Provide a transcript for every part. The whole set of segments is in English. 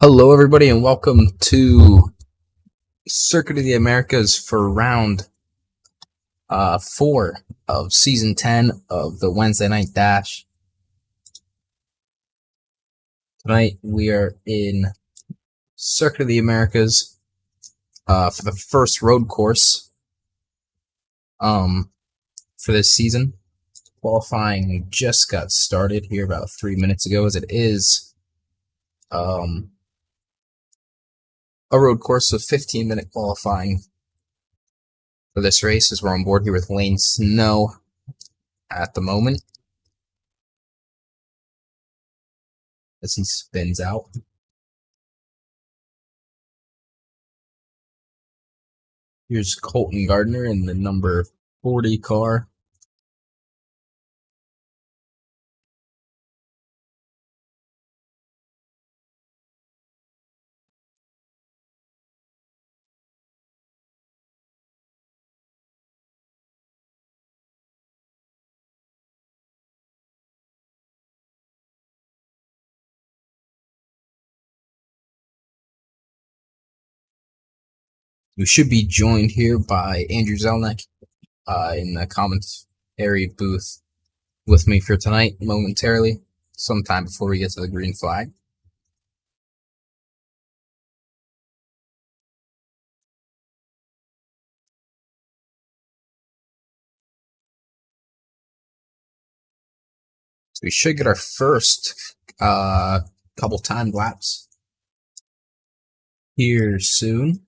Hello, everybody, and welcome to Circuit of the Americas for round 4 of Season 10 of the Wednesday Night Dash. Tonight, we are in Circuit of the Americas for the first road course for this season. Qualifying just got started here about 3 minutes ago, as it is a road course of 15-minute qualifying for this race, as we're on board here with Lane Snow at the moment as he spins out. Here's Colton Gardner in the number 40 car. We should be joined here by Andrew Zelnick in the commentary booth with me for tonight momentarily, sometime before we get to the green flag. So we should get our first couple time laps here soon.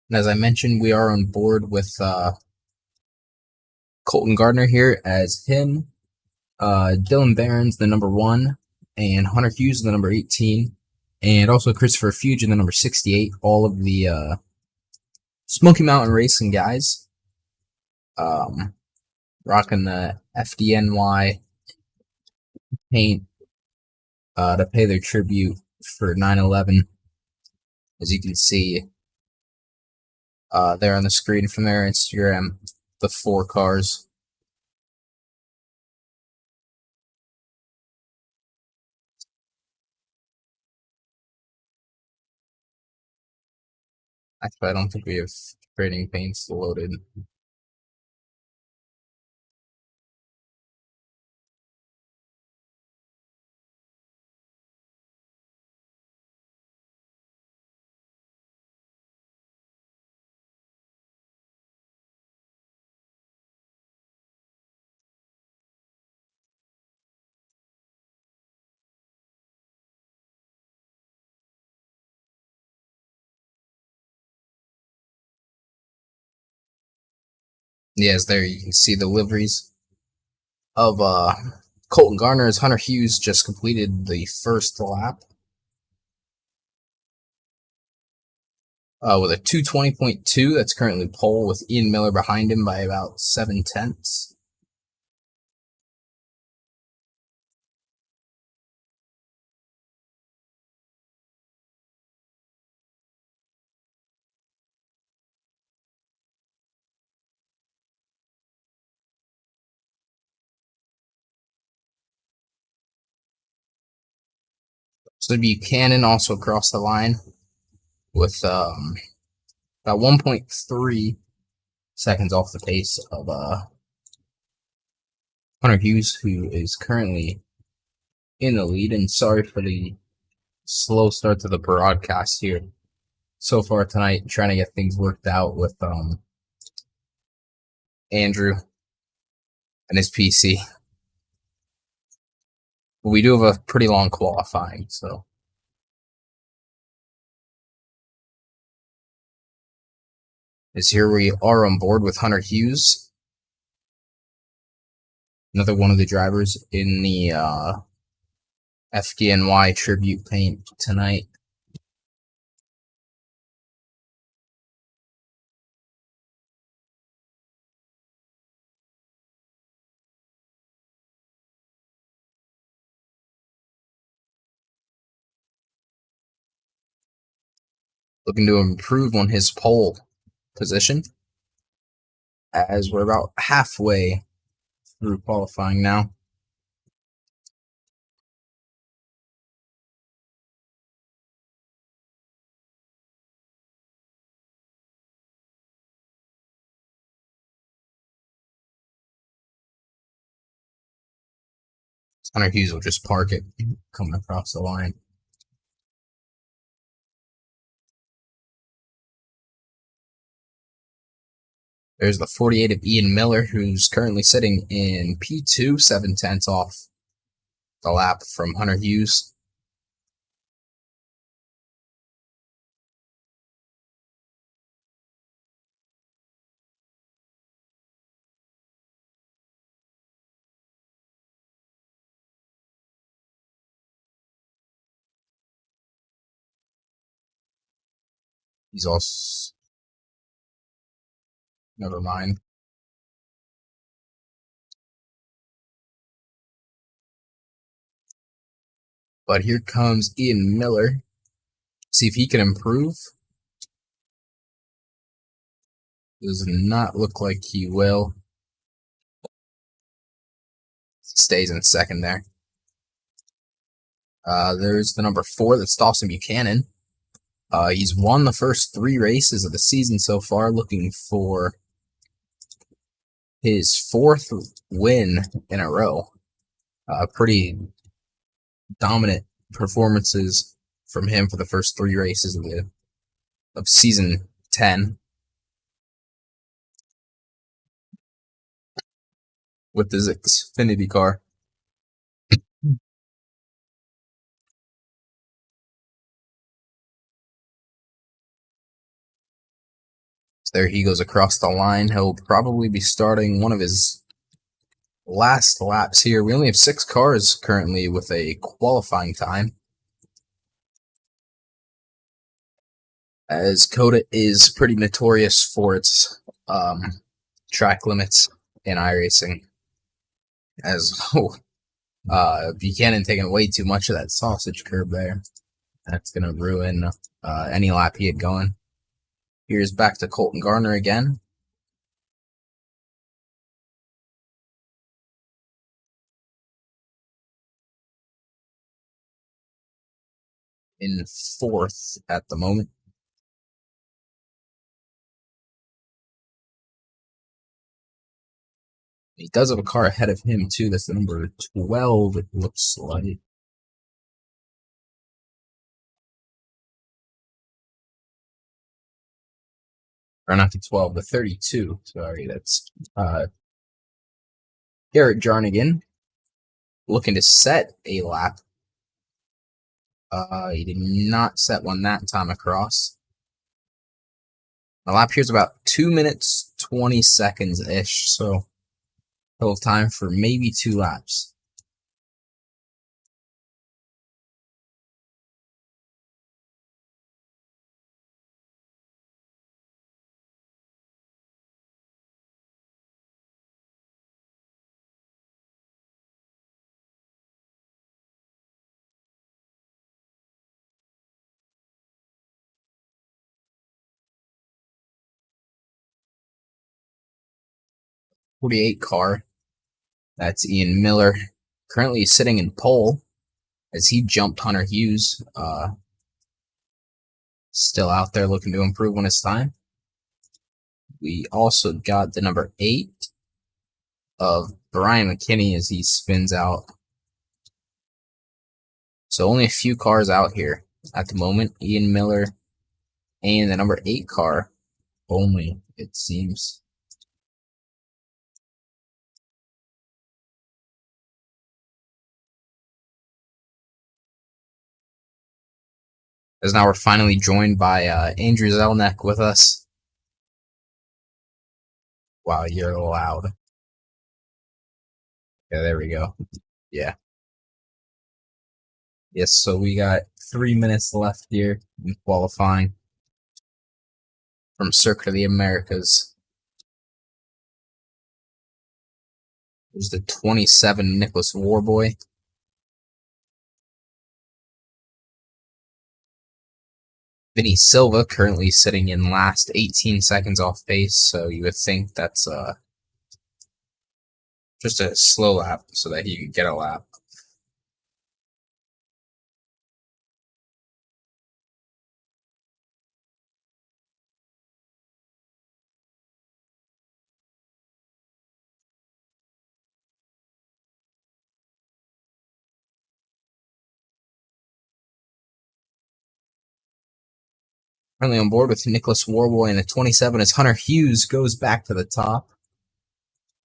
And as I mentioned, we are on board with Colton Gardner here as him, Dylan Barron's the number 1, and Hunter Hughes the number 18, and also Christopher Fuge in the number 68. All of the Smoky Mountain Racing guys, rocking the FDNY paint to pay their tribute for 9/11. As you can see there on the screen from their Instagram, the 4 cars. Actually, I don't think we have trading paints loaded. Yes, there you can see the liveries of Colton Gardner as Hunter Hughes just completed the first lap with a 2:20.2. That's currently pole, with Ian Miller behind him by about 7/10. So Buchanan also crossed the line with about 1.3 seconds off the pace of Hunter Hughes, who is currently in the lead. And sorry for the slow start to the broadcast here so far tonight, trying to get things worked out with Andrew and his PC. But we do have a pretty long qualifying, so. As here we are on board with Hunter Hughes, another one of the drivers in the FDNY tribute paint tonight. looking to improve on his pole position, as we're about halfway through qualifying now. Hunter Hughes will just park it coming across the line. There's the 48 of Ian Miller, who's currently sitting in P2, 7/10 off the lap from Hunter Hughes. He's also... Never mind. But here comes Ian Miller. See if he can improve. Does not look like he will. Stays in second there. There's the number 4, that's Dawson Buchanan. He's won the first 3 races of the season so far, looking for his 4th win in a row. Pretty dominant performances from him for the first 3 races of season 10 with his Xfinity car. So there he goes across the line. He'll probably be starting one of his last laps here. We only have 6 cars currently with a qualifying time, as COTA is pretty notorious for its track limits in iRacing. As Buchanan taking way too much of that sausage curb there. That's going to ruin any lap he had going. Here's back to Colton Gardner again. In 4th at the moment. He does have a car ahead of him, too. That's the number 12, it looks like. Or not the 12, the 32. Sorry, that's Erik Richardson looking to set a lap. He did not set one that time across. The lap here's about 2 minutes, 20 seconds-ish, so he'll have time for maybe 2 laps. .48 car. That's Ian Miller. Currently sitting in pole as he jumped Hunter Hughes. Still out there looking to improve on his time. We also got the number 8 of Brian McKinney as he spins out. So only a few cars out here at the moment. Ian Miller and the number 8 car only, it seems. As now we're finally joined by Andrew Zelnick with us. Wow, you're loud. Yeah, there we go. Yeah. Yes, so we got 3 minutes left here in qualifying from Circuit of the Americas. There's the 27 Nicholas Warboy. Vinny Silva currently sitting in last, 18 seconds off pace, so you would think that's just a slow lap so that he could get a lap. Currently on board with Nicholas Warboy in a 27 as Hunter Hughes goes back to the top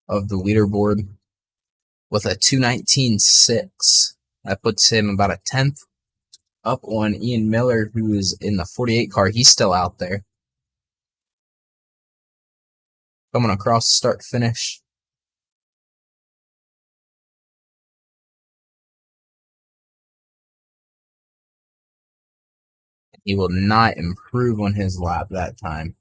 of the leaderboard with a 2:19.6. That puts him about a tenth up on Ian Miller, who is in the 48 car. He's still out there. Coming across start finish. He will not improve on his lap that time.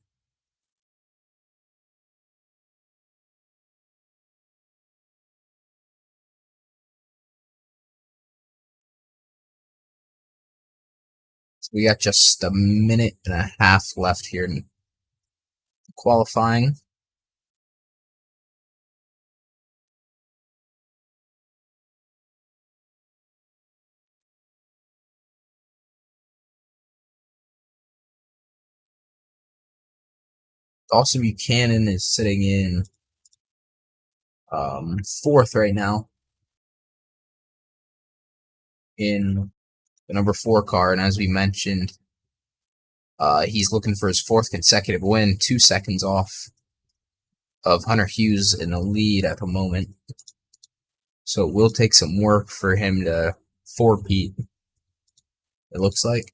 So we got just a minute and a half left here in qualifying. Also, Buchanan is sitting in fourth right now in the number 4 car, and as we mentioned, he's looking for his 4th consecutive win, 2 seconds off of Hunter Hughes in the lead at the moment. So it will take some work for him to four-peat, it looks like.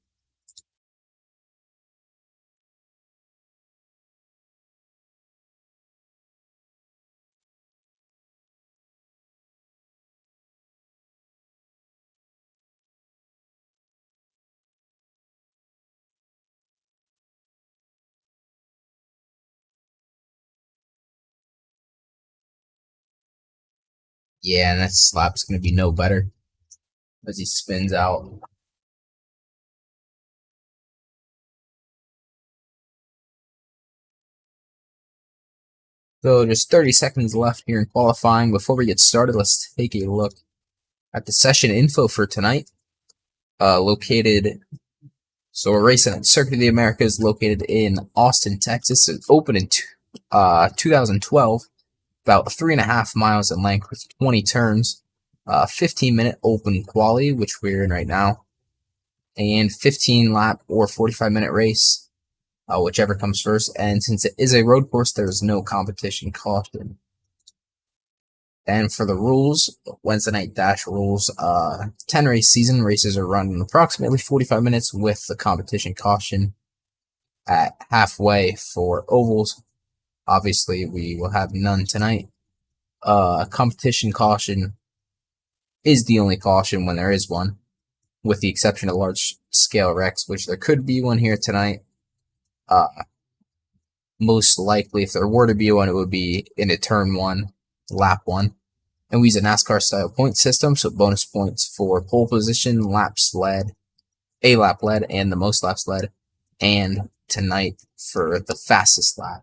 Yeah, and that slap's going to be no better as he spins out. So just 30 seconds left here in qualifying. Before we get started, let's take a look at the session info for tonight. So we're racing at Circuit of the Americas, located in Austin, Texas. It opened in 2012, about 3.5 miles in length with 20 turns. 15-minute open quali, which we're in right now, and 15 lap or 45-minute race, whichever comes first. And since it is a road course, there is no competition caution. And for the rules, Wednesday night dash rules, 10 race season. Races are run in approximately 45 minutes with the competition caution at halfway for ovals. Obviously, we will have none tonight. Competition caution is the only caution when there is one, with the exception of large scale wrecks, which there could be one here tonight. Most likely, if there were to be one, it would be in a turn 1, lap 1. And we use a NASCAR style point system, so bonus points for pole position, laps led, a lap led, and the most laps led, and tonight for the fastest lap.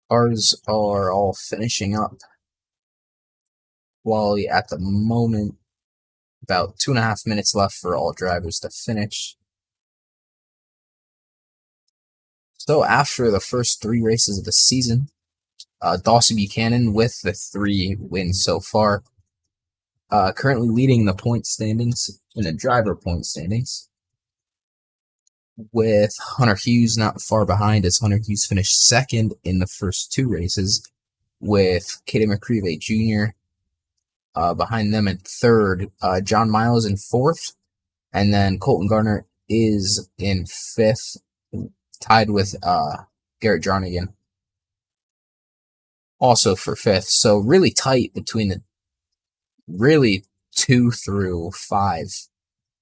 Cars are all finishing up. While at the moment, about 2.5 minutes left for all drivers to finish. So after the first 3 races of the season, Dawson Buchanan with the 3 wins so far, currently leading the point standings in the driver point standings, with Hunter Hughes not far behind, as Hunter Hughes finished second in the first 2 races, with Kaden McAreavy Jr. Behind them in third, John Miles in fourth, and then Colton Gardner is in fifth, tied with Garrett Jarnigan, also for fifth. So really tight between the really 2 through 5,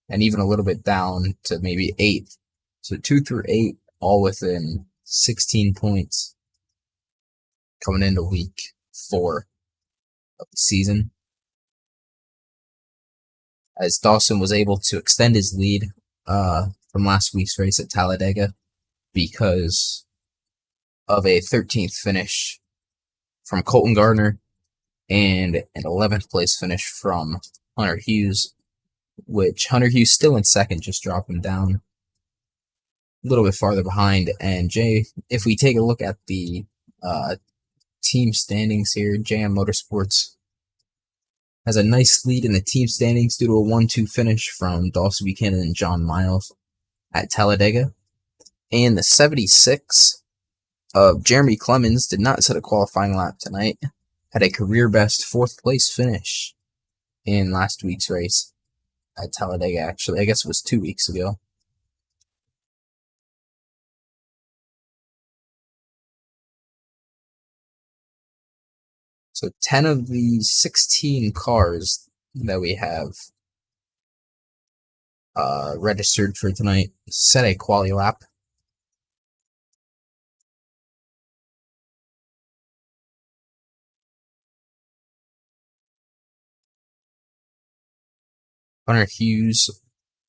and even a little bit down to maybe 8. So 2 through 8, all within 16 points coming into week 4 of the season, as Dawson was able to extend his lead from last week's race at Talladega because of a 13th finish from Colton Gardner and an 11th place finish from Hunter Hughes, which Hunter Hughes still in second, just dropped him down a little bit farther behind. And Jay, if we take a look at the team standings here, JM Motorsports has a nice lead in the team standings due to a 1-2 finish from Dawson Buchanan and John Miles at Talladega. And the 76 of Jeremy Clemens did not set a qualifying lap tonight. Had a career best 4th place finish in last week's race at Talladega, actually. I guess it was 2 weeks ago. So 10 of the 16 cars that we have registered for tonight set a quali lap. Hunter Hughes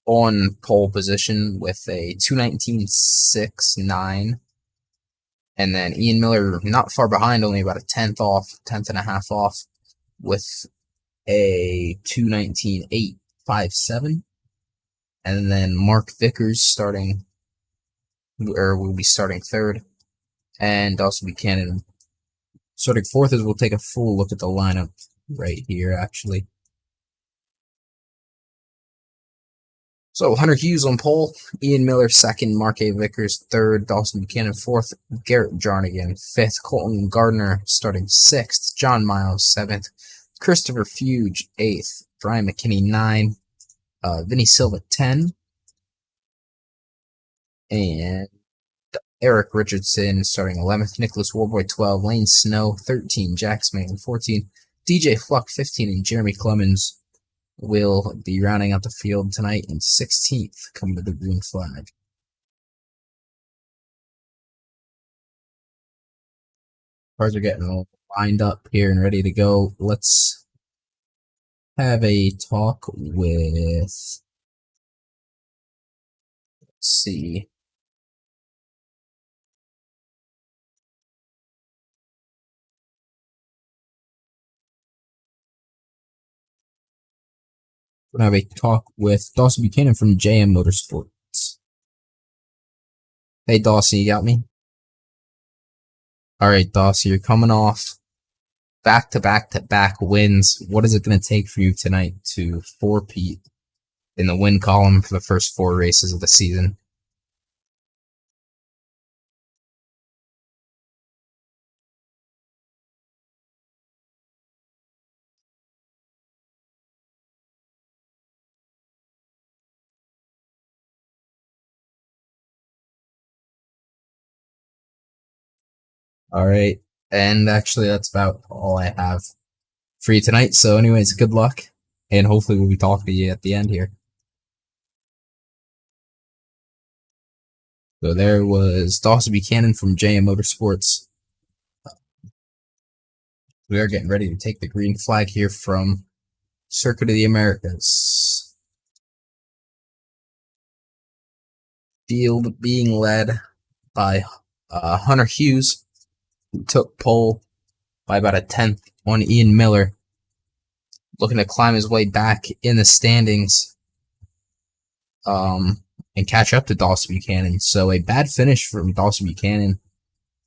on pole position with a 2:19.69, and then Ian Miller not far behind, only about a tenth and a half off, with a 2:19.857, and then Mark Vicars will be starting third, and also Buchanan starting fourth. As we'll take a full look at the lineup right here, actually. So Hunter Hughes on pole, Ian Miller second, Mark A. Vicars third, Dawson Buchanan fourth, Garrett Jarnigan fifth, Colton Gardner starting sixth, John Miles seventh, Christopher Fuge eighth, Brian McKinney 9, Vinny Silva 10, and Erik Richardson starting 11th, Nicholas Warboy 12, Lane Snow 13, Jack Smann 14, DJ Fluck 15, and Jeremy Clemens will be rounding out the field tonight in 16th, coming to the green flag. Cars are getting all lined up here and ready to go. Let's have a talk with, let's see. We're going to have a talk with Dawson Buchanan from JM Motorsports. Hey, Dawson, you got me? All right, Dawson, you're coming off back-to-back-to-back wins. What is it going to take for you tonight to four-peat in the win column for the first 4 races of the season? All right, and actually that's about all I have for you tonight. So anyways, good luck, and hopefully we'll be talking to you at the end here. So there was Dawson Buchanan from JM Motorsports. We are getting ready to take the green flag here from Circuit of the Americas. Field being led by Hunter Hughes, who took pole by about a tenth on Ian Miller, looking to climb his way back in the standings and catch up to Dawson Buchanan. So a bad finish from Dawson Buchanan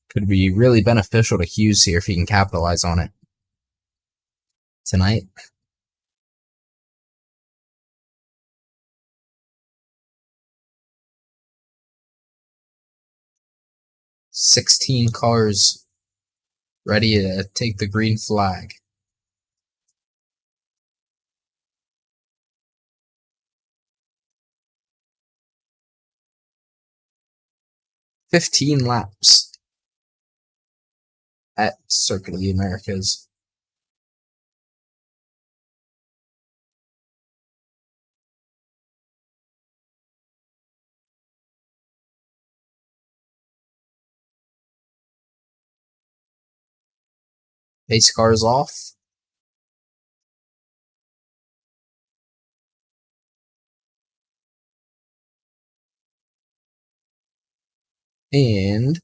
could be really beneficial to Hughes here if he can capitalize on it tonight. "16 cars ready to take the green flag." "15 laps at Circuit of the Americas." Pace cars off. And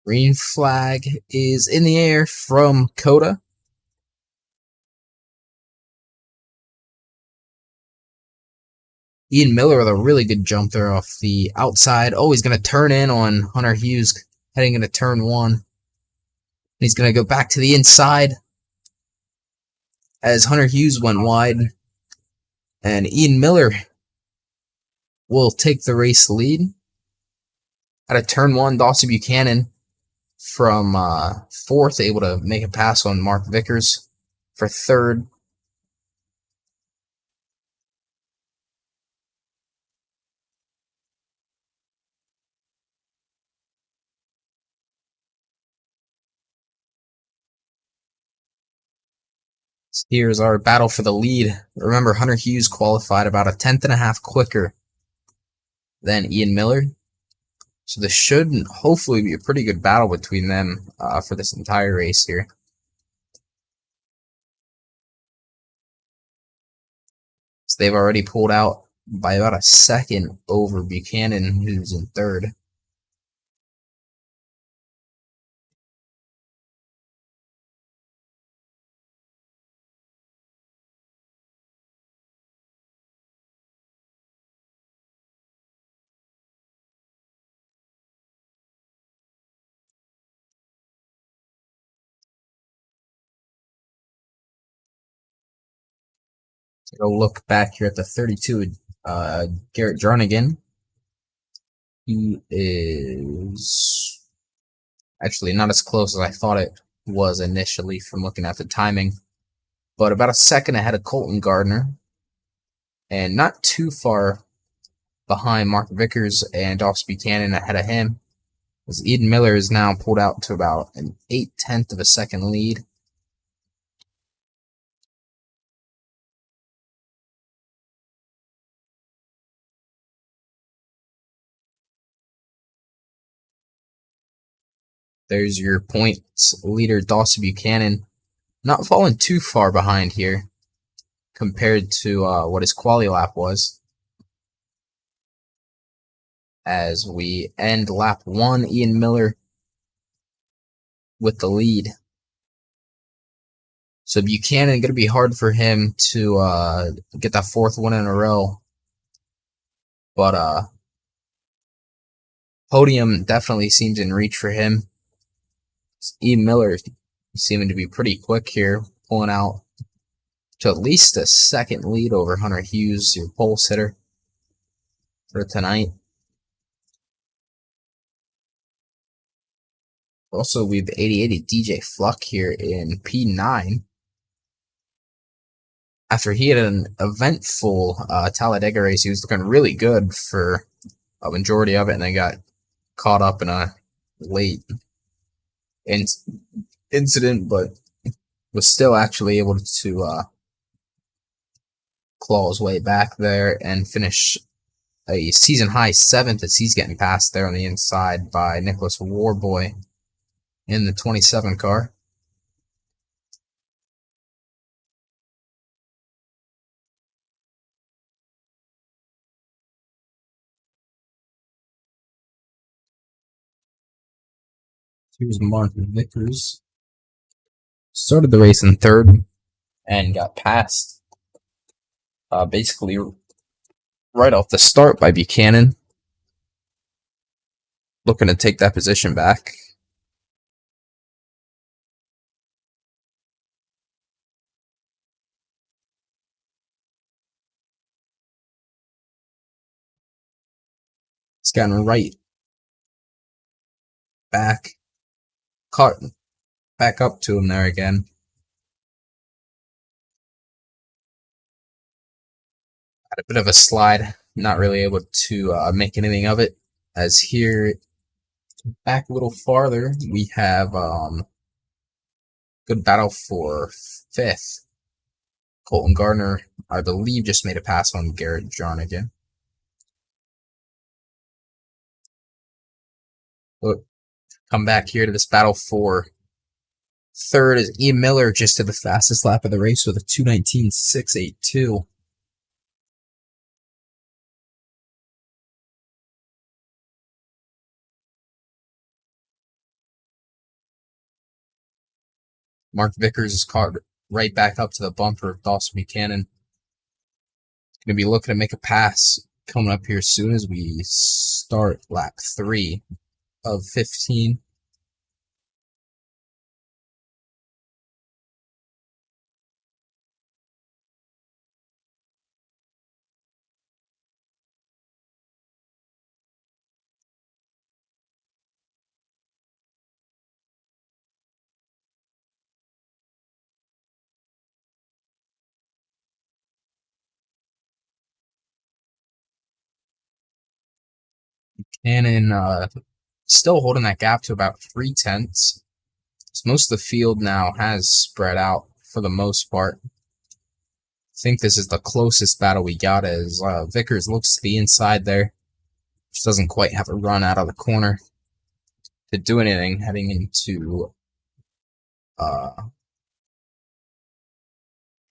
green flag is in the air from Coda. Ian Miller with a really good jump there off the outside. Oh, he's going to turn in on Hunter Hughes heading into turn one. He's going to go back to the inside as Hunter Hughes went wide. And Ian Miller will take the race lead. Out of turn one, Dawson Buchanan from fourth, able to make a pass on Mark Vicars for third. Here's our battle for the lead. Remember, Hunter Hughes qualified about a 10th quicker than Ian Miller. So this should hopefully be a pretty good battle between them for this entire race here. So they've already pulled out by about a second over Buchanan, who's in third. Take a look back here at the 32, Garrett Jarnigan. He is actually not as close as I thought it was initially from looking at the timing, but about a second ahead of Colton Gardner, and not too far behind Mark Vicars and Dawson Buchanan ahead of him. As Eden Miller is now pulled out to about an 0.8 of a second lead. There's your points leader, Dawson Buchanan. Not falling too far behind here compared to what his quali lap was. As we end lap 1, Ian Miller with the lead. So Buchanan going to be hard for him to get that fourth one in a row. But podium definitely seems in reach for him. Ian Miller seeming to be pretty quick here, pulling out to at least a second lead over Hunter Hughes, your pole sitter for tonight. Also, we've 80 DJ Fluck here in P9. After he had an eventful Talladega race, he was looking really good for a majority of it, and then got caught up in a late incident, but was still actually able to claw his way back there and finish a season high 7th as he's getting passed there on the inside by Nicholas Warboy in the 27 car. Here's Martin Vicars. Started the race in third and got passed basically right off the start by Buchanan. Looking to take that position back. It's gotten right back. Caught back up to him there again. Had a bit of a slide. Not really able to make anything of it. As here, back a little farther, we have good battle for 5th. Colton Gardner, I believe, just made a pass on Garrett Jarnigan. But Come back here to this battle for third is Ian Miller, just to the fastest lap of the race with a 2:19.682. Mark Vicars is caught right back up to the bumper of Dawson Buchanan. Going to be looking to make a pass coming up here as soon as we start lap 3 of 15. Buchanan still holding that gap to about 3/10. Most of the field now has spread out for the most part. I think this is the closest battle we got as Vicars looks to the inside there. Just doesn't quite have a run out of the corner to do anything heading into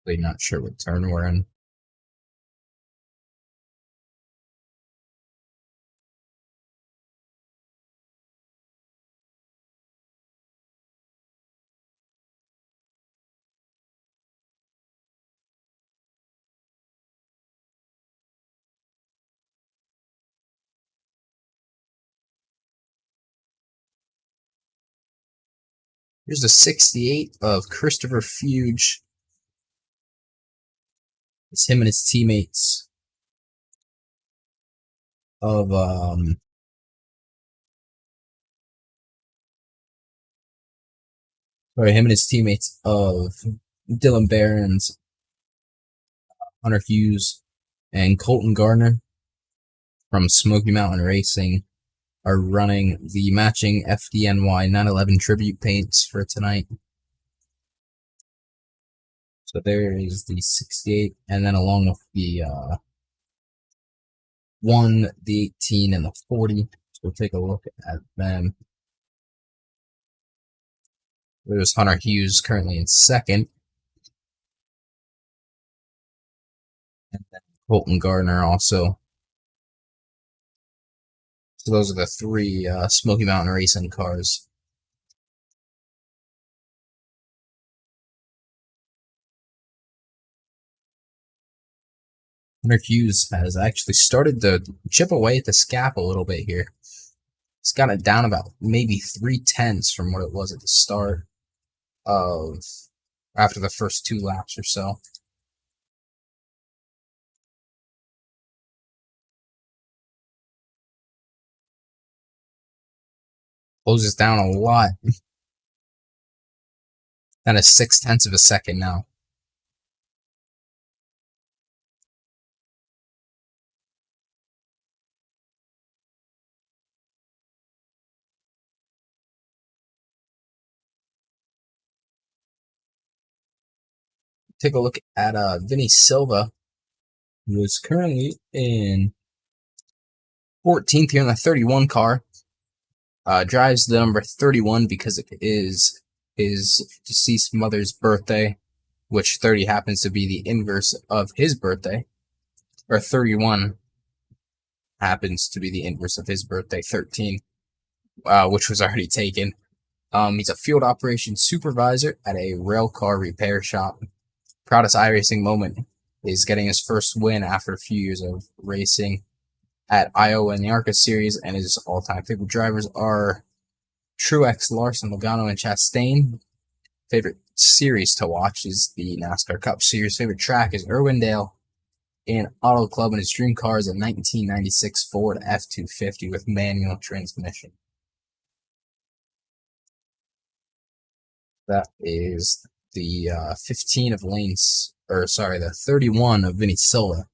really not sure what turn we're in. Here's a 68 of Christopher Fuge. It's him and his teammates of him and his teammates of Dylan Barons, Hunter Hughes, and Colton Gardner from Smoky Mountain Racing are running the matching FDNY 911 tribute paints for tonight. So there is the 68, and then along with the 1, the 18, and the 40. So we'll take a look at them. There's Hunter Hughes currently in second. And then Colton Gardner also. So those are the 3 Smoky Mountain Racing cars. Hunter Hughes has actually started to chip away at the scap a little bit here. He's got it down about maybe 3/10 from what it was at the start of after the first 2 laps or so. Closes down a lot. That is 6/10 of a second now. Take a look at Vinny Silva, who is currently in 14th here in the 31 car. Drives the number 31 because it is his deceased mother's birthday, which 30 happens to be the inverse of his birthday, or 31 happens to be the inverse of his birthday, 13, which was already taken. He's a field operations supervisor at a rail car repair shop. Proudest iRacing moment is getting his first win after a few years of racing at Iowa in the ARCA series, and his all-time favorite drivers are Truex, Larson, Logano, and Chastain. Favorite series to watch is the NASCAR Cup Series. Favorite track is Irwindale. And Auto Club, and his dream car is a 1996 Ford F-250 with manual transmission. That is the 15 of the 31 of Vinny Silva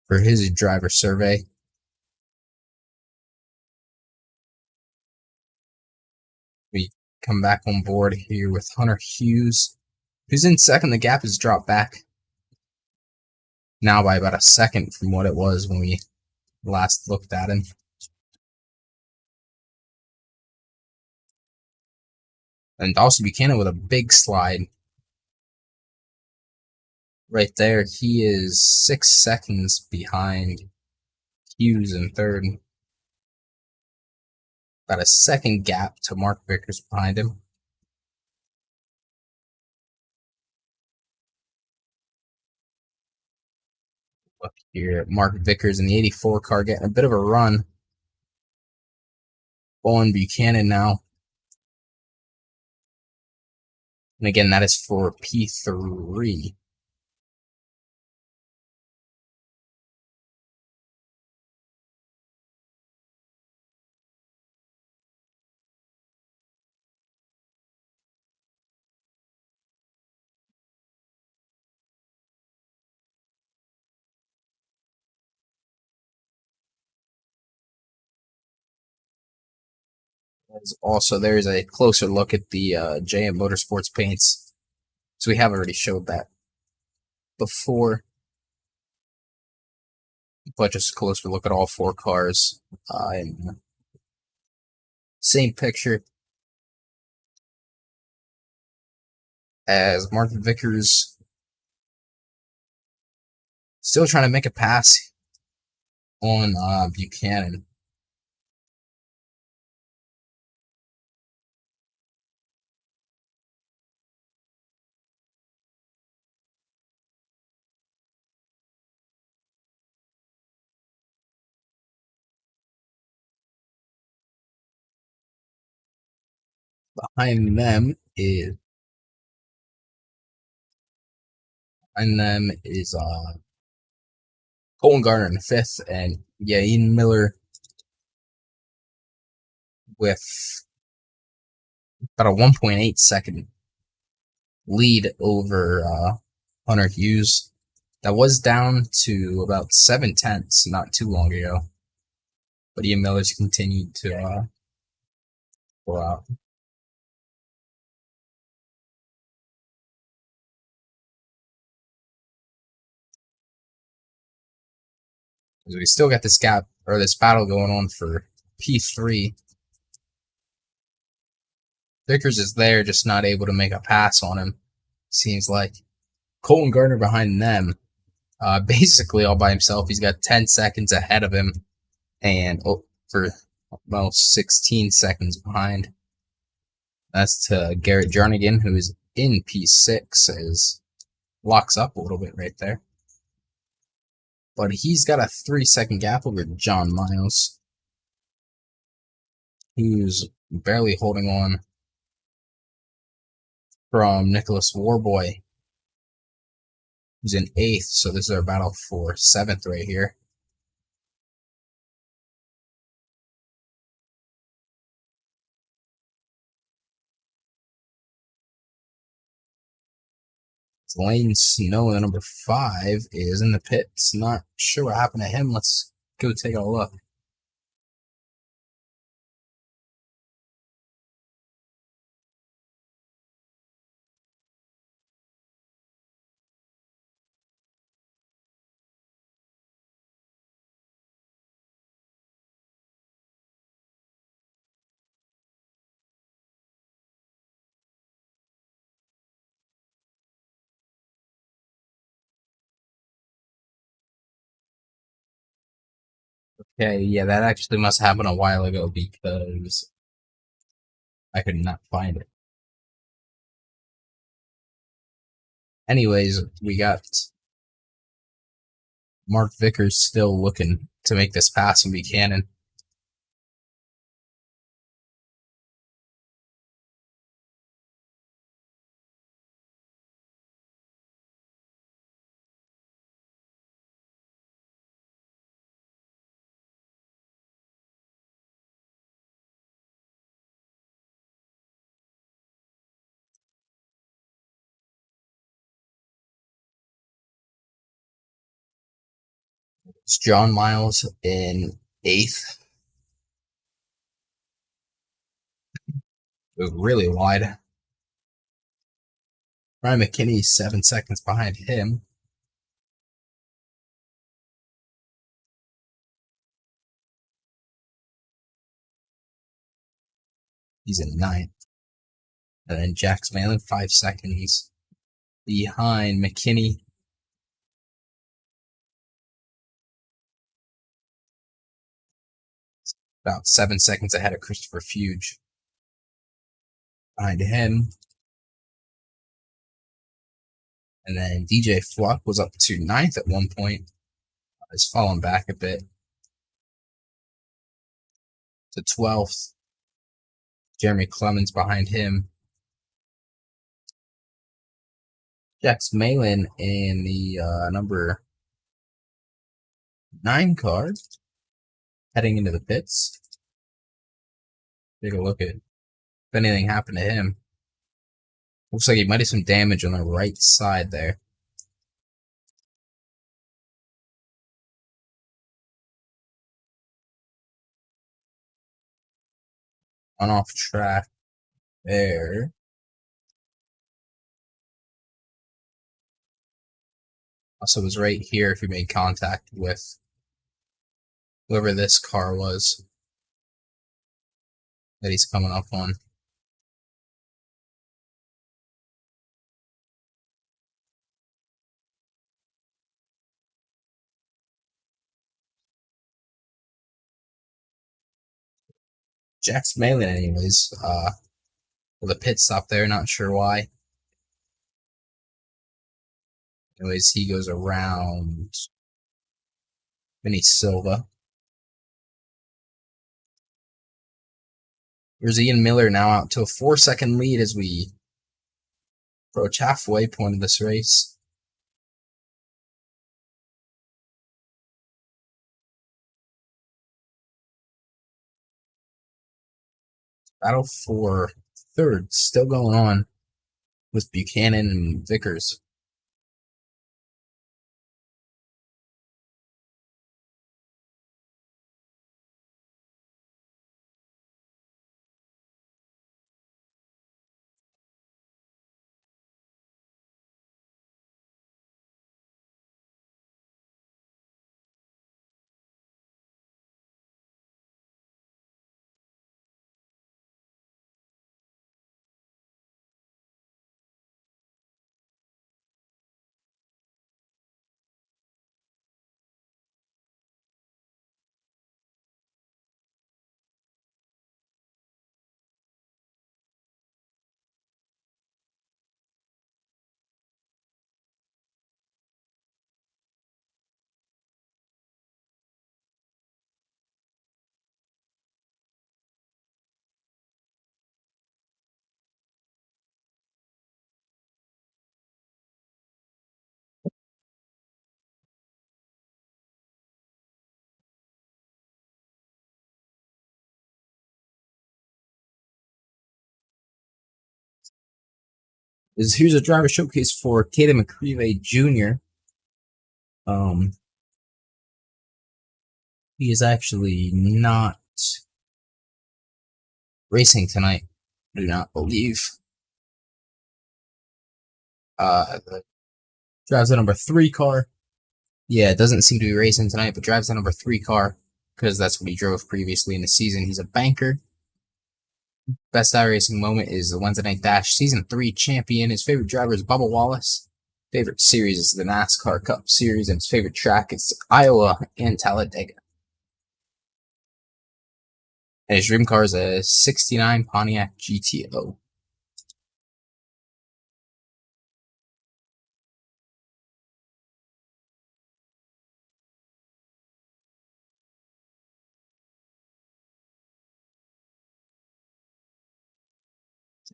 for his driver survey. We come back on board here with Hunter Hughes, who's in second. The gap has dropped back now by about a second from what it was when we last looked at him. And also Buchanan with a big slide right there. He is 6 seconds behind Hughes in third. About a second gap to Mark Vicars behind him. Up here, Mark Vicars in the 84 car getting a bit of a run. On Buchanan now. And again, that is for P3. Also, there's a closer look at the JM Motorsports paints. So we have already showed that before. But just a closer look at all four cars. Same picture as Mark Vicars still trying to make a pass on Buchanan. Behind them is Colton Gardner in fifth, and Ian Miller with about a 1.8 second lead over Hunter Hughes. That was down to about 7/10 not too long ago. But Ian Miller's continued to go out. We still got this gap or this battle going on for P3. Vicars is there, just not able to make a pass on him. Seems like Colton Gardner behind them, basically all by himself. He's got 10 seconds ahead of him, and for about 16 seconds behind. That's to Garrett Jernigan, who is in P6, as locks up a little bit right there. But he's got a 3-second gap over John Miles, who's barely holding on from Nicholas Warboy, who's in 8th. So this is our battle for 7th right here. Lane Snow, the number 5, is in the pits. Not sure what happened to him. Let's go take a look. Okay, yeah, that actually must have happened a while ago because I could not find it. Anyways, we got Mark Vicars still looking to make this pass on Buchanan. It's John Miles in 8th. It was really wide. Ryan McKinney 7 seconds behind him. He's in 9th. And then Jax Malin 5 seconds behind McKinney. About 7 seconds ahead of Christopher Fuge. Behind him. And then DJ Fluck was up to 9th at one point. Has fallen back a bit to 12th. Jeremy Clemens behind him. Jax Malin in the number 9 car heading into the pits. Take a look at if anything happened to him. Looks like he might have some damage on the right side there. On off track there. Also was right here if he made contact with whoever this car was that he's coming up on. Jax Malin, anyways, with a pit stop there, not sure why. Anyways, he goes around Vinny Silva. Here's Ian Miller now out to a 4-second lead as we approach halfway point of this race. Battle for third still going on with Buchanan and Vicars. Here's a driver showcase for Kaden McAreavy Jr. He is actually not racing tonight. I do not believe. Drives the number 3 car. Yeah, doesn't seem to be racing tonight, but drives the number 3 car because that's what he drove previously in the season. He's a banker. Best iRacing moment is the Wednesday Night Dash Season 3 champion. His favorite driver is Bubba Wallace. Favorite series is the NASCAR Cup Series, and his favorite track is Iowa and Talladega. And his dream car is a 69 Pontiac GTO.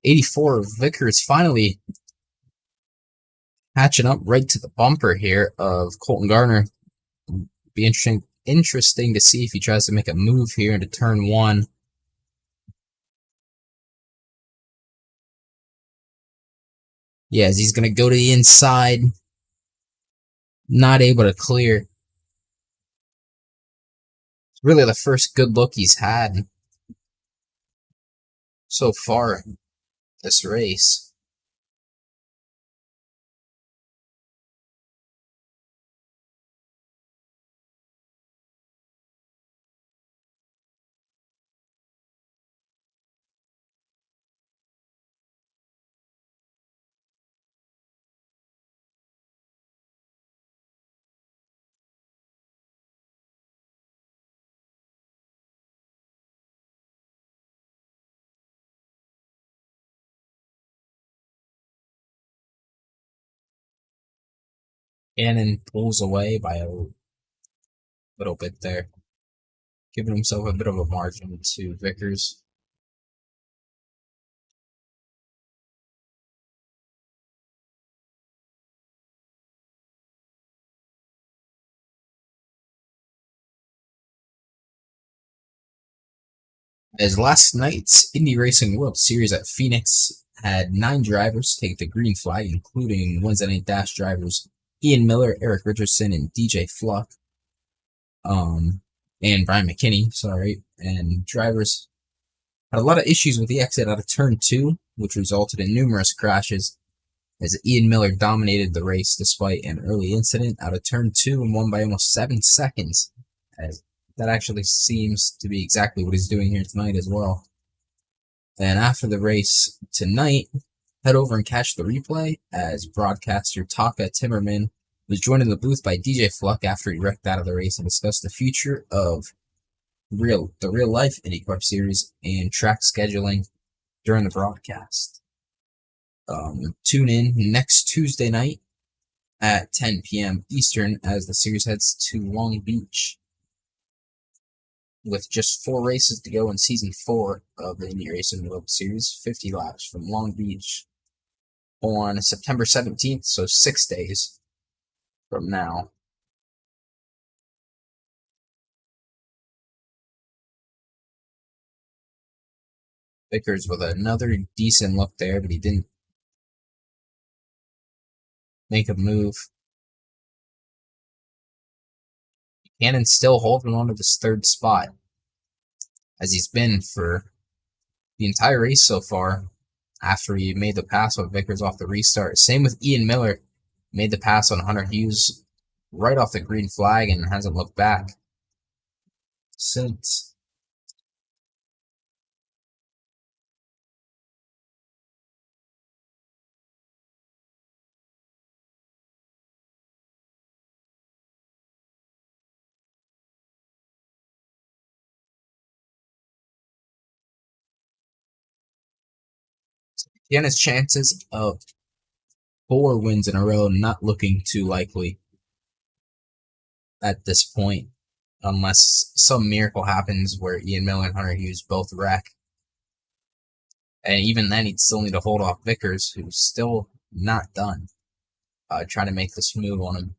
'84 Vicars finally hatching up right to the bumper here of Colton Gardner. Be interesting to see if he tries to make a move here into turn 1. Yes, he's going to go to the inside. Not able to clear. It's really the first good look he's had so far this race. Kaden pulls away by a little bit there, giving himself a bit of a margin to Vicars. As last night's Indy Racing World Series at Phoenix had 9 drivers take the green flag, including Wednesday Night Dash drivers Ian Miller, Erik Richardson, and DJ Fluck, and Brian McKinney, and drivers had a lot of issues with the exit out of turn 2, which resulted in numerous crashes, as Ian Miller dominated the race despite an early incident out of turn 2 and won by almost 7 seconds, as that actually seems to be exactly what he's doing here tonight as well. And after the race tonight, head over and catch the replay as broadcaster Taka Timmerman was joined in the booth by DJ Fluck after he wrecked out of the race and discussed the future of the real life IndyCar Series and track scheduling during the broadcast. Tune in next Tuesday night at 10 p.m. Eastern as the series heads to Long Beach. With just 4 races to go in Season 4 of the Indy Racing World Series, 50 laps from Long Beach on September 17th, so 6 days from now. Vicars with another decent look there, but he didn't make a move. Kaden still holding on to this 3rd spot, as he's been for the entire race so far after he made the pass with Vicars off the restart. Same with Ian Miller, made the pass on Hunter Hughes right off the green flag and hasn't looked back since. Kaden's chances of 4 wins in a row not looking too likely at this point, unless some miracle happens where Ian Miller and Hunter Hughes both wreck. And even then, he'd still need to hold off Vicars, who's still not done trying to make this move on him.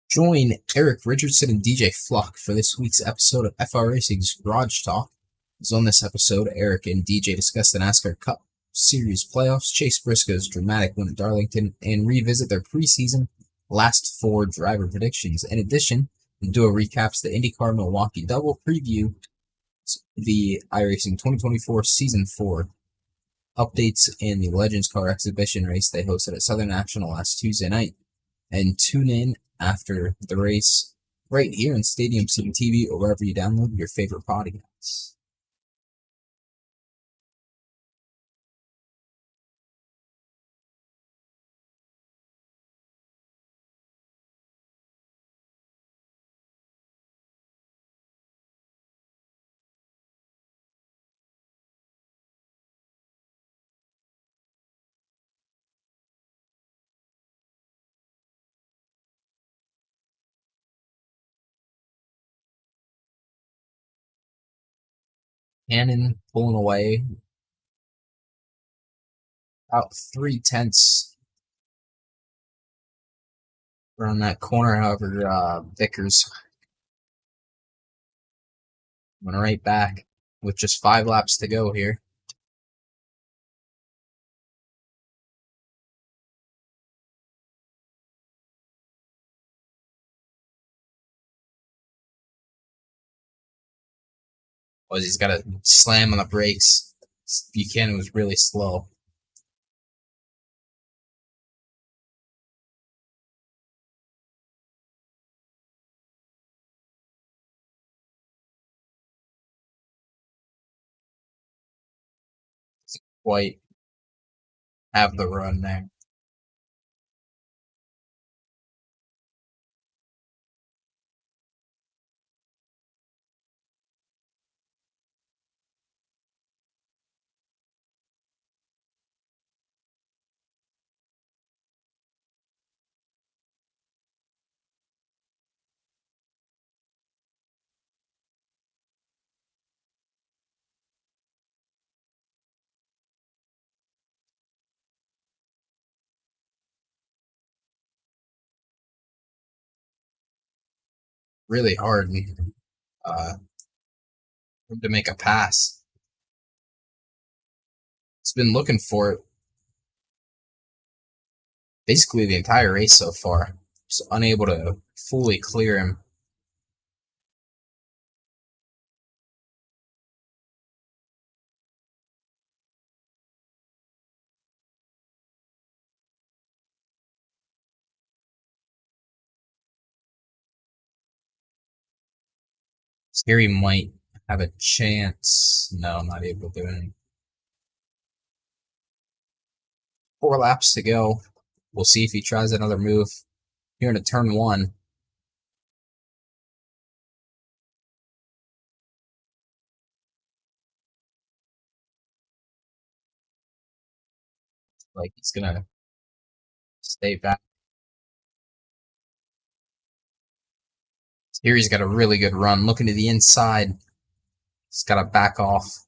Join Erik Richardson and DJ Fluck for this week's episode of FR Racing's Garage Talk. As on this episode, Erik and DJ discuss the NASCAR Cup Series playoffs, Chase Briscoe's dramatic win at Darlington, and revisit their preseason last 4 driver predictions. In addition, the duo recaps the IndyCar Milwaukee double, preview the iRacing 2024 Season 4 updates, in the Legends Car exhibition race they hosted at Southern National last Tuesday night. And tune in after the race right here on Stadium City TV or wherever you download your favorite podcasts. Kaden pulling away about 3/10 around that corner. However, Vicars went right back with just 5 laps to go here. He's got to slam on the brakes. Buchanan was really slow. Quite have the run there. really hard uh, to make a pass. He's been looking for it basically the entire race so far. Just unable to fully clear him. Here he might have a chance. No, not able to do anything. 4 laps to go. We'll see if he tries another move here into turn 1. Like he's gonna stay back. Here he's got a really good run. Looking to the inside. He's got to back off.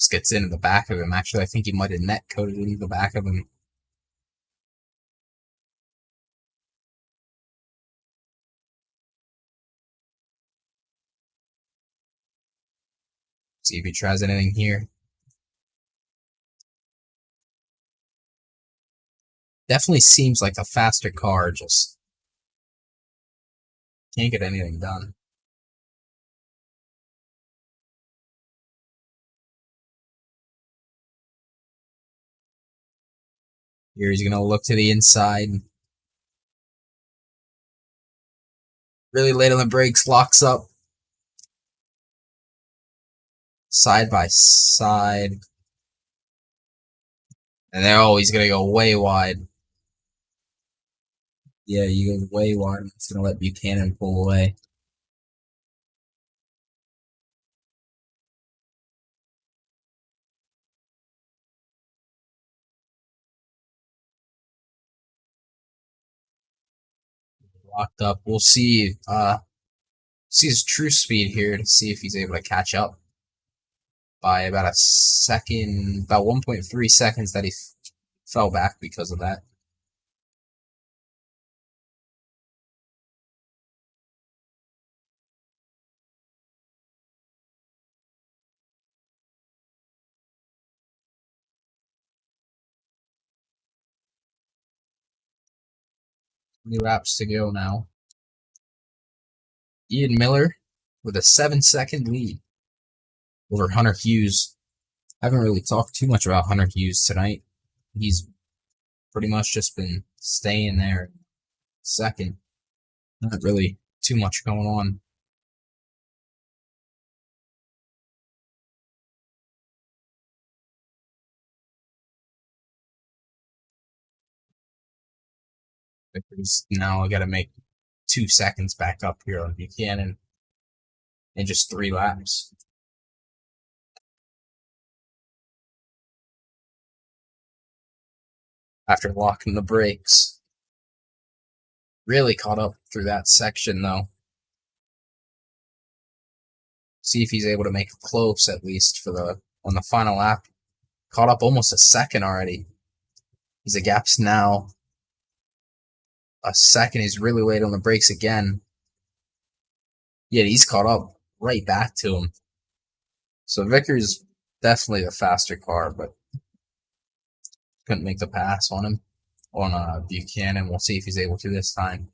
Just gets into the back of him. Actually, I think he might have net coded into the back of him. See if he tries anything here. Definitely seems like the faster car, just can't get anything done. Here he's going to look to the inside. Really late on the brakes, locks up. Side by side. And they're always going to go way wide. Yeah, you go way wide. It's going to let Buchanan pull away. Locked up. We'll see his true speed here to see if he's able to catch up by about a second, about 1.3 seconds that he fell back because of that. Many laps to go now. Ian Miller with a 7-second lead over Hunter Hughes. I haven't really talked too much about Hunter Hughes tonight. He's pretty much just been staying there second. Not really too much going on. Vicars now got to make 2 seconds back up here on Buchanan in just 3 laps. After locking the brakes. Really caught up through that section though. See if he's able to make it close at least for on the final lap. Caught up almost a second already. He's a gaps now. A second. He's really late on the brakes again. Yet he's caught up right back to him. So Vicars definitely the faster car, but couldn't make the pass on him. On Buchanan. We'll see if he's able to this time.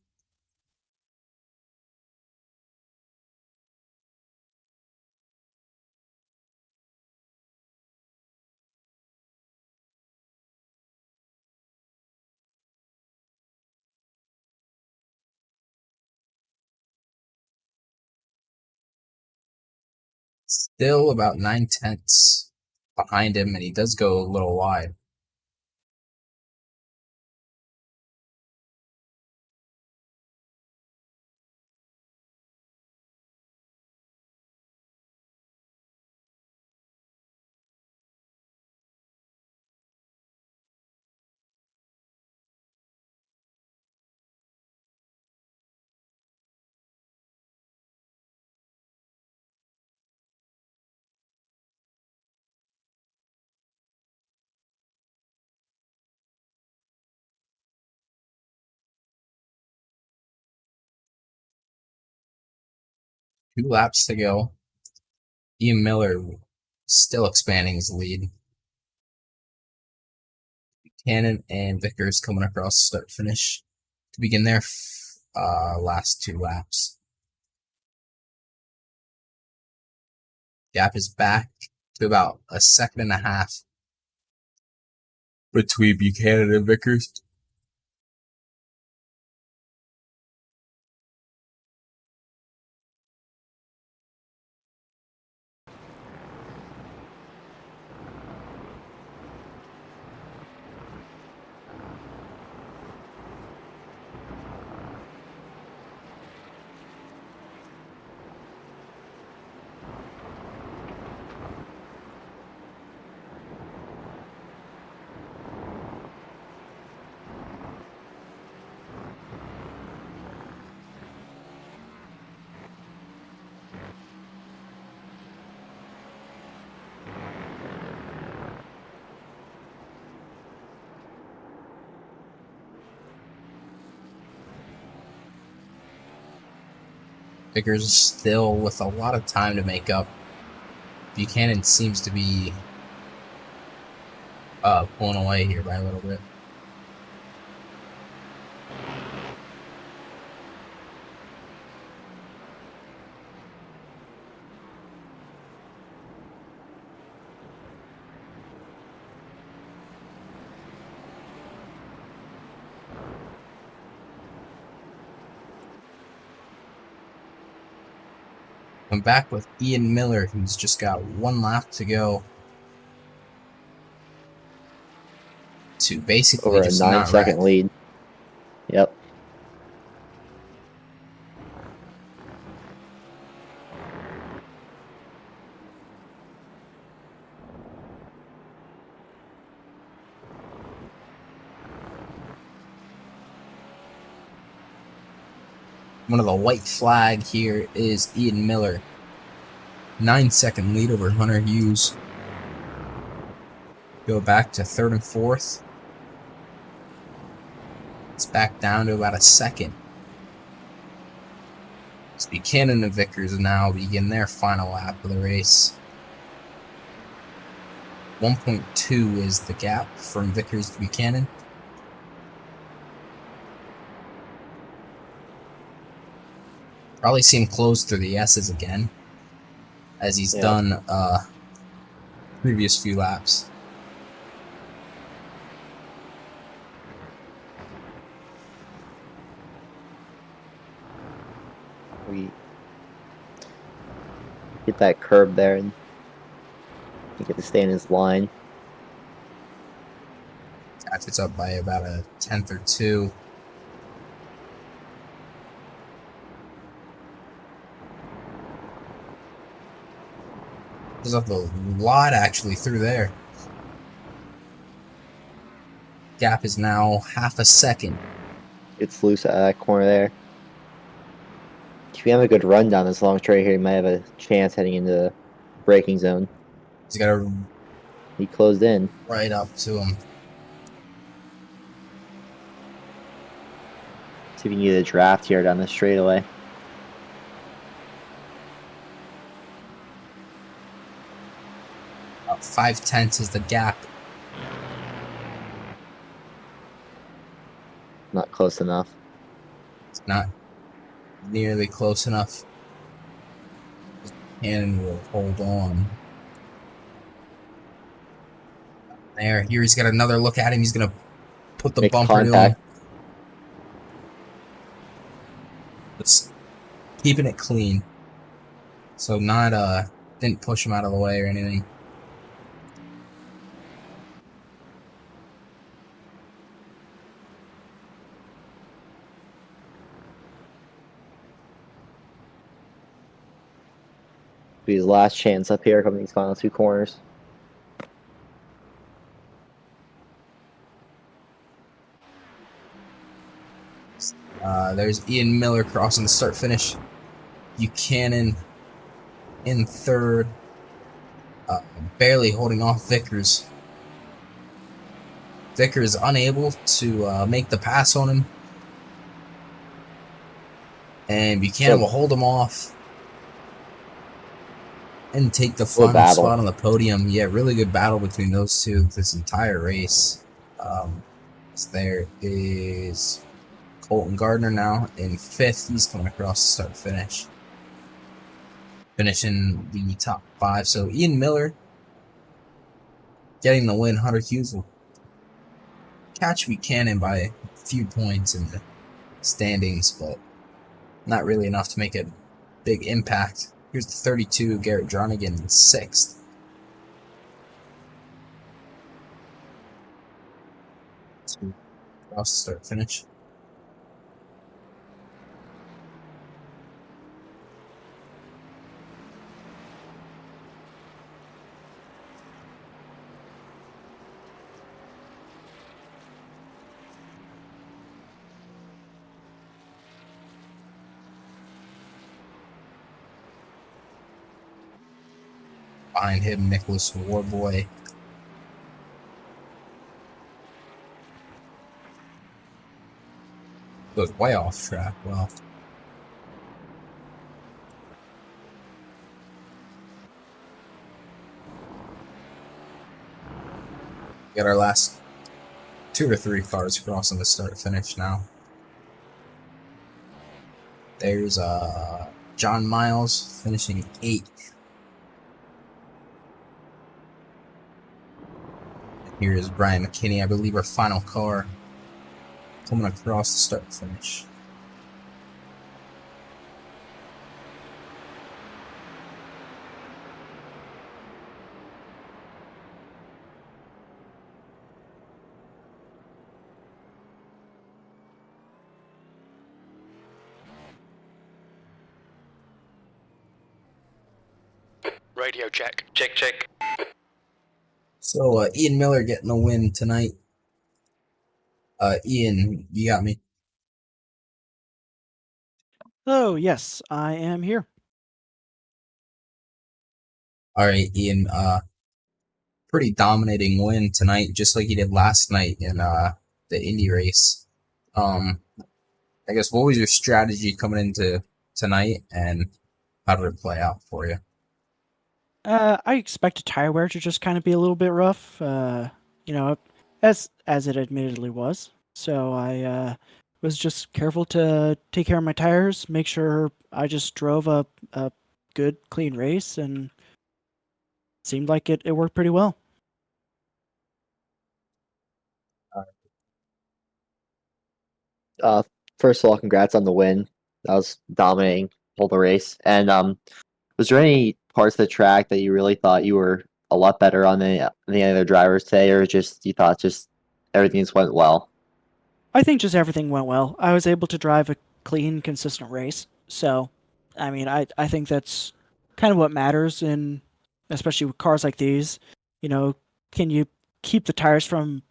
Still about 9/10 behind him, and he does go a little wide. 2 laps to go. Ian Miller still expanding his lead. Kaden and Vicars coming across start finish to begin their last 2 laps. Gap is back to about a second and a half between Buchanan and Vicars. Vicars is still with a lot of time to make up. Buchanan seems to be pulling away here by a little bit. I'm back with Ian Miller, who's just got 1 lap to go to basically over a just 9-second lead. Yep. One of the white flag here is Ian Miller. 9-second lead over Hunter Hughes. Go back to 3rd and 4th. It's back down to about a second. It's Buchanan and Vicars now begin their final lap of the race. 1.2 is the gap from Vicars to Buchanan. Probably see him close through the S's again, as he's done previous few laps. We hit that curb there and get to stay in his line. It's up by about a 10th or 2. There's up a lot actually through there. Gap is now half a second. It's loose out of that corner there. If you have a good run down this long straight here, you might have a chance heading into the braking zone. He closed in. Right up to him. See if you can get a draft here down the straightaway. About 5/10 is the gap. Not close enough. It's not nearly close enough. And will hold on. There, here he's got another look at him. He's gonna put the bumper to him. It's keeping it clean. So not didn't push him out of the way or anything. Be his last chance up here coming these final 2 corners. There's Ian Miller crossing the start finish. Buchanan in 3rd, barely holding off Vicars. Vicars unable to make the pass on him, and Buchanan will hold him off. and take the What a final battle. spot on the podium. Yeah, really good battle between those two this entire race. So there is Colton Gardner now in 5th. He's coming across the start finish, finishing the top 5. So Ian Miller getting the win. Hunter Hughes will catch Buchanan by a few points in the standings, but not really enough to make a big impact. Here's the 32, Garrett Dronigan in 6th. So across the start finish. Behind him, Nicholas Warboy. Goes way off track. Well, we got our last 2 or 3 cars crossing the start finish now. There's John Miles finishing 8th. Here is Brian McKinney, I believe our final car, coming across the start finish. Radio check. Check, check. So Ian Miller getting the win tonight. Ian, you got me. Oh, yes, I am here. All right, Ian. Pretty dominating win tonight, just like he did last night in the Indy race. I guess what was your strategy coming into tonight, and how did it play out for you? I expected tire wear to just kind of be a little bit rough, you know, as it admittedly was. So I was just careful to take care of my tires, make sure I just drove a good, clean race, and it seemed like it worked pretty well. First of all, congrats on the win. That was dominating whole the race. And was there any parts of the track that you really thought you were a lot better on than the other drivers today, or just you thought just everything just went well? I think just everything went well. I was able to drive a clean, consistent race. So, I mean, I think that's kind of what matters in, especially with cars like these. You know, can you keep the tires from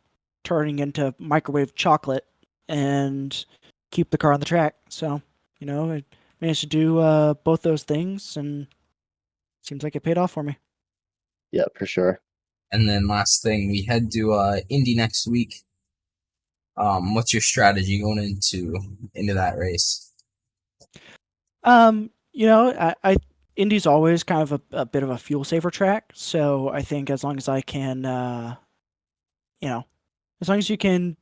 turning into microwave chocolate and keep the car on the track? So, I managed to do both those things, and seems like it paid off for me. Yeah, for sure. And then last thing, we head to Indy next week. What's your strategy going into that race? I Indy's always kind of a bit of a fuel saver track, so I think as long as I can, as long as you can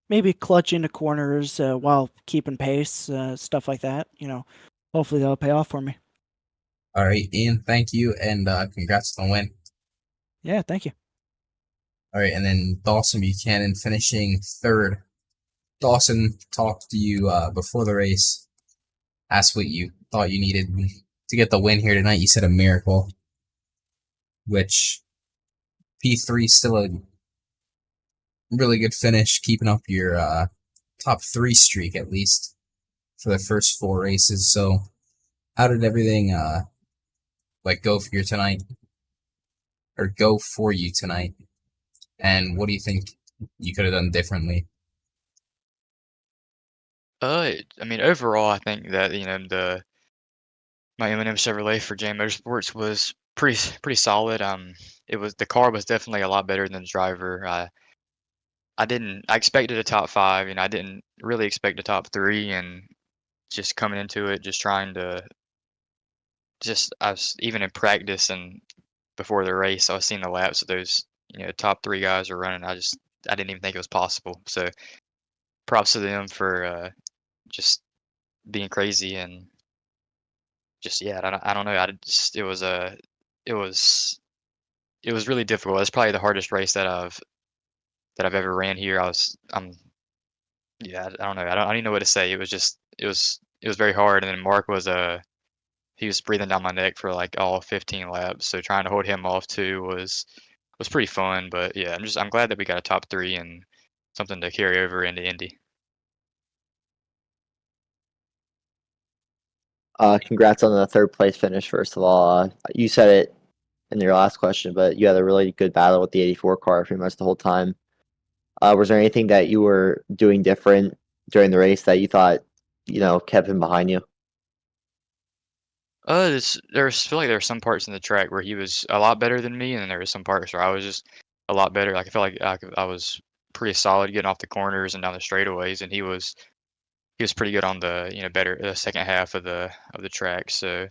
maybe clutch into corners while keeping pace, stuff like that, hopefully that'll pay off for me. All right, Ian, thank you, and congrats on the win. Yeah, thank you. All right, and then Dawson Buchanan finishing 3rd. Dawson talked to you before the race, asked what you thought you needed to get the win here tonight. You said a miracle, which P3 still a really good finish, keeping up your top 3 streak at least for the first 4 races. So, how did everything go for you tonight, or go for you tonight? And what do you think you could have done differently? I mean, overall, I think that my M&M Chevrolet for Jam Motorsports was pretty solid. The car was definitely a lot better than the driver. I expected a top five, and I didn't really expect a top three, and just coming into it, just trying to just I was even in practice and before the race, I was seeing the laps of those top 3 guys are running. I didn't even think it was possible. So props to them for just being crazy and just yeah. I don't know. It was it was really difficult. It's probably the hardest race that I've ever ran here. I'm yeah. I don't know. I don't even know what to say. It was very hard. And then Mark he was breathing down my neck for like all 15 laps. So trying to hold him off too was pretty fun. But yeah, I'm glad that we got a top 3 and something to carry over into Indy. Congrats on the third place finish, first of all. You said it in your last question, but you had a really good battle with the 84 car pretty much the whole time. Was there anything that you were doing different during the race that you thought, kept him behind you? Feel like there were some parts in the track where he was a lot better than me, and then there were some parts where I was just a lot better. Like I feel like I was pretty solid getting off the corners and down the straightaways, and he was pretty good on the better the second half of the track. So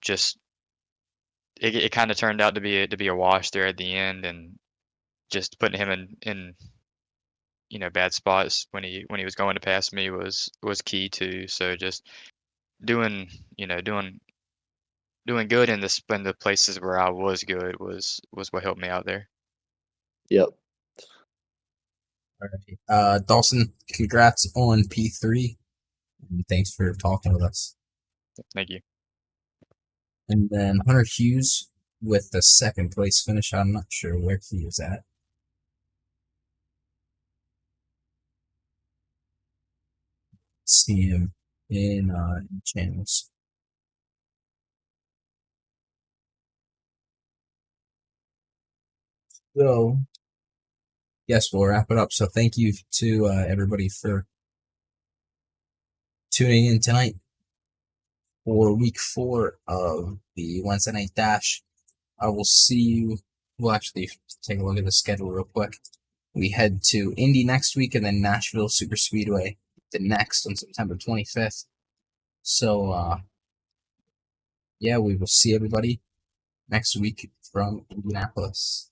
just it kind of turned out to be a wash there at the end, and just putting him in bad spots when he was going to pass me was key too. So just doing you know doing good in the places where I was good was what helped me out there. Yep. All right. Dawson, congrats on P3. And thanks for talking with us. Thank you. And then Hunter Hughes with the second place finish. I'm not sure where he was at. See him in channels. So, yes, we'll wrap it up. So, thank you to everybody for tuning in tonight for week 4 of the Wednesday Night Dash. I will see you. We'll actually take a look at the schedule real quick. We head to Indy next week and then Nashville Super Speedway the next on September 25th. So, yeah, we will see everybody next week from Indianapolis.